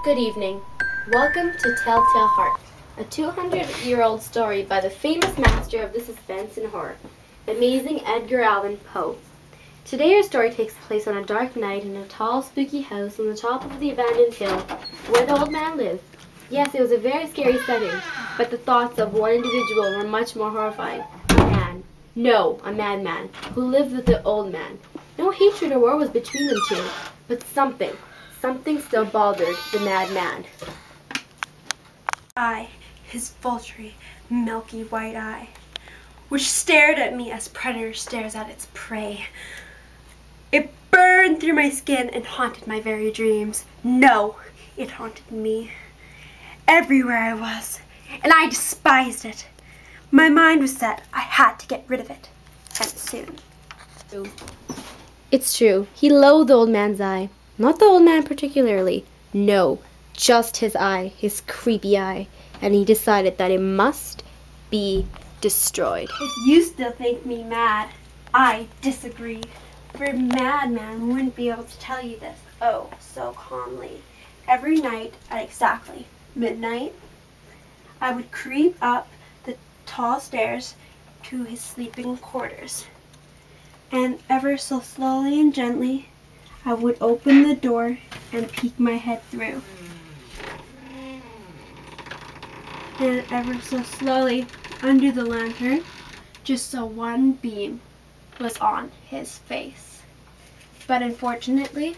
Good evening. Welcome to Telltale Heart, a 200-year-old story by the famous master of the suspense and horror, the amazing Edgar Allan Poe. Today our story takes place on a dark night in a tall, spooky house on the top of the abandoned hill where the old man lived. Yes, it was a very scary setting, but the thoughts of one individual were much more horrifying. A madman, who lived with the old man. No hatred or war was between them two, but something still bothered the madman. His vulture, milky white eye, which stared at me as predator stares at its prey. It burned through my skin and haunted my very dreams. No, it haunted me. Everywhere I was, and I despised it. My mind was set. I had to get rid of it, and soon. It's true. He loathed the old man's eye. Not the old man particularly. No, just his eye, his creepy eye. And he decided that it must be destroyed. If you still think me mad, I disagree. For a madman wouldn't be able to tell you this, oh, so calmly. Every night at exactly midnight, I would creep up the tall stairs to his sleeping quarters. And ever so slowly and gently, I would open the door and peek my head through. And ever so slowly, under the lantern, just so one beam was on his face. But unfortunately,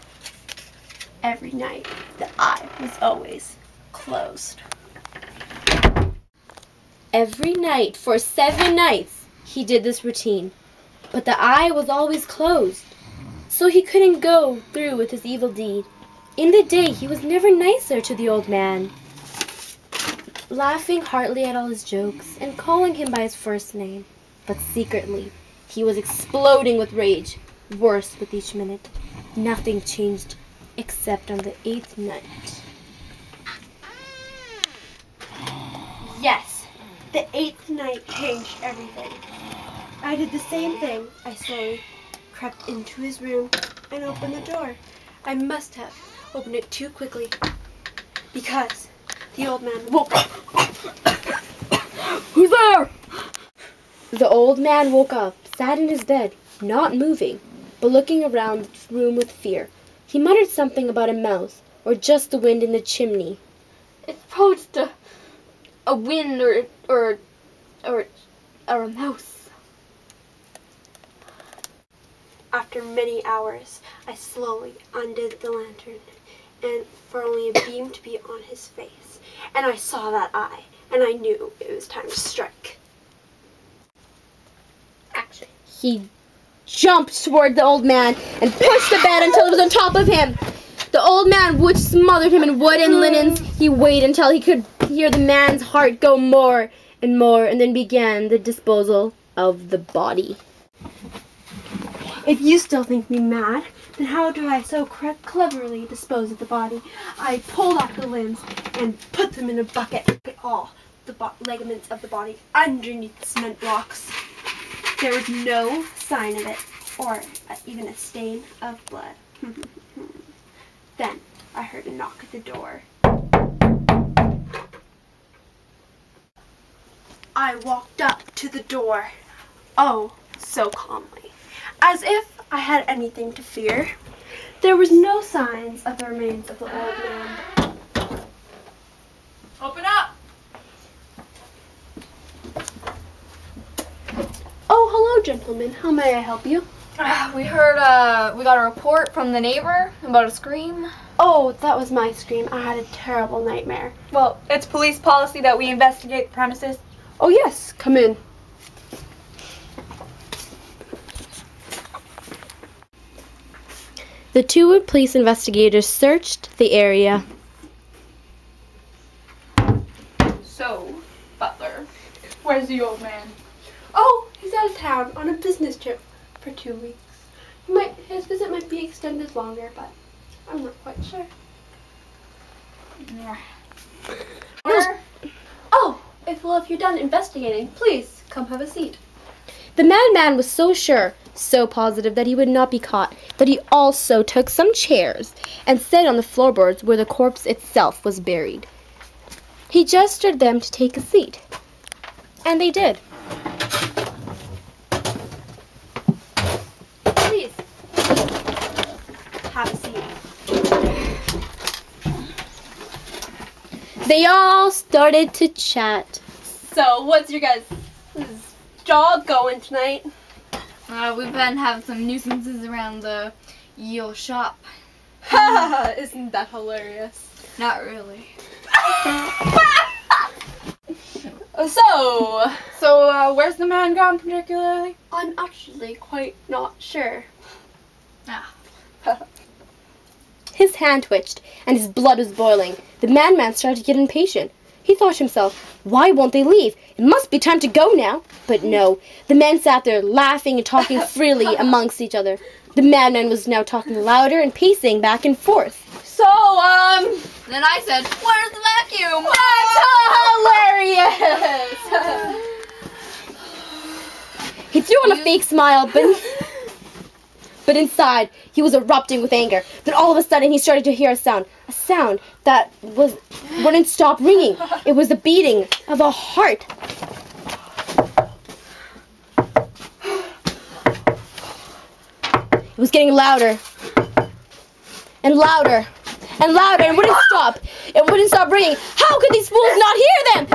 every night, the eye was always closed. Every night for 7 nights, he did this routine. But the eye was always closed, so he couldn't go through with his evil deed. In the day, he was never nicer to the old man, laughing heartily at all his jokes and calling him by his first name. But secretly, he was exploding with rage, worse with each minute. Nothing changed except on the 8th night. Yes, the 8th night changed everything. I did the same thing. I slowly crept into his room and opened the door. I must have opened it too quickly because the old man woke up. Who's there? The old man woke up, sat in his bed, not moving, but looking around the room with fear. He muttered something about a mouse, or just the wind in the chimney. It's probably just a wind or a mouse. After many hours, I slowly undid the lantern, and for only a beam to be on his face, and I saw that eye, and I knew it was time to strike. Action. He jumped toward the old man and pushed the bed until it was on top of him. The old man would smothered him in wood and linens. He waited until he could hear the man's heart go more and more, and then began the disposal of the body. If you still think me mad, then how do I so cleverly dispose of the body? I pulled off the limbs and put them in a bucket. Put all the ligaments of the body underneath the cement blocks. There was no sign of it, or even a stain of blood. Then I heard a knock at the door. I walked up to the door, oh, so calmly, as if I had anything to fear. There was no signs of the remains of the old man. Open up! Oh, hello, gentlemen. How may I help you? We heard, we got a report from the neighbor about a scream. Oh, that was my scream. I had a terrible nightmare. Well, it's police policy that we investigate the premises. Oh, yes. Come in. The 2 police investigators searched the area. So, Butler, where's the old man? Oh, he's out of town on a business trip for 2 weeks. His visit might be extended longer, but I'm not quite sure. Yeah. Oh, if you're done investigating, please come have a seat. The madman was so sure so positive that he would not be caught that he also took some chairs and sat on the floorboards where the corpse itself was buried. He gestured them to take a seat, and they did. Please, have a seat. They all started to chat. So, what's your guys' job going tonight? We've been having some nuisances around the Yale shop. Isn't that hilarious? Not really. So, Where's the man gone particularly? I'm actually quite not sure. Ah. His hand twitched, and his blood was boiling. The madman started to get impatient. He thought to himself, why won't they leave? It must be time to go now. But no, the men sat there laughing and talking freely amongst each other. The madman was now talking louder and pacing back and forth. So, Then I said, where's the vacuum? that's hilarious! He threw on a fake smile, but inside he was erupting with anger. Then all of a sudden he started to hear a sound that wouldn't stop ringing. It was the beating of a heart. It was getting louder and louder and louder and wouldn't stop. It wouldn't stop ringing. How could these fools not hear them?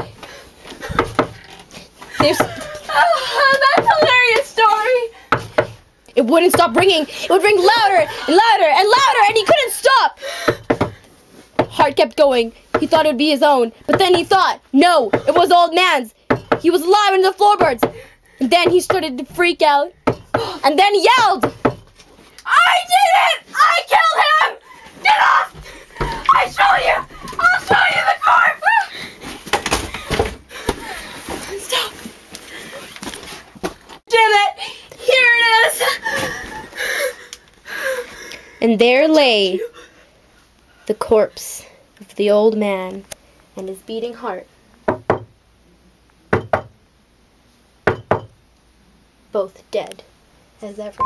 That's a hilarious story! It wouldn't stop ringing. It would ring louder and louder and louder, and he couldn't stop. Heart kept going. He thought it would be his own, but then he thought, no, it was old man's. He was alive in the floorboards. And then he started to freak out, and then he yelled, I did it! I killed him! Get off! I'll show you the corpse! Stop! Did it! Here it is! and there lay the corpse of the old man and his beating heart. Both dead as ever.